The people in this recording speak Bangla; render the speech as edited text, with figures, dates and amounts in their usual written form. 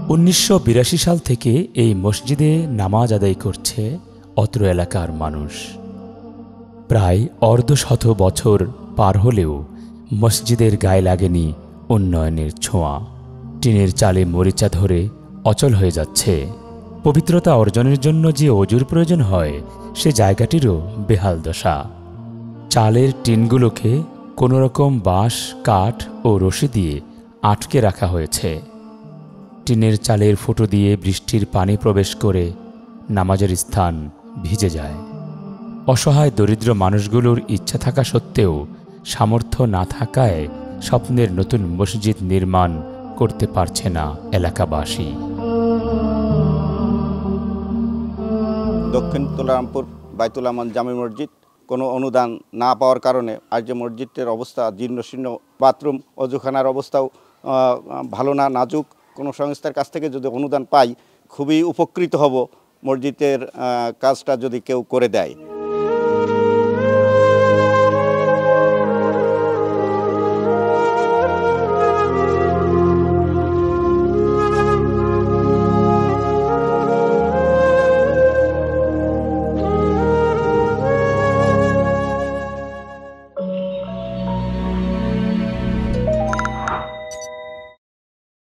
1982 সাল থেকে এই মসজিদে নামাজ আদায় করছে অত্র এলাকার মানুষ। প্রায় অর্ধশত বছর পার হলেও মসজিদের গায়ে লাগেনি উন্নয়নের ছোঁয়া। টিনের চালে মরিচা ধরে অচল হয়ে যাচ্ছে। পবিত্রতা অর্জনের জন্য যে অজুর প্রয়োজন হয় সে জায়গাটিরও বেহাল দশা। চালের টিনগুলোকে কোনোরকম বাঁশ, কাঠ ও রশি দিয়ে আটকে রাখা হয়েছে। টিনের চালের ফুটো দিয়ে বৃষ্টির পানি প্রবেশ করে নামাজের স্থান ভিজে যায়। অসহায় দরিদ্র মানুষগুলোর ইচ্ছা থাকা সত্ত্বেও সামর্থ্য না থাকায় স্বপ্নের নতুন মসজিদ নির্মাণ করতে পারছে না এলাকাবাসী। দক্ষিণ তুলারামপুর বাইতুল আমান জামে মসজিদ কোনো অনুদান না পাওয়ার কারণে আজ যে মসজিদটির অবস্থা জীর্ণশীর্ণ, বাথরুম অজুখানার অবস্থাও ভালো না, নাজুক। কোনো সংস্থার কাছ থেকে যদি অনুদান পাই খুবই উপকৃত হব, মসজিদের কাজটা যদি কেউ করে দেয়।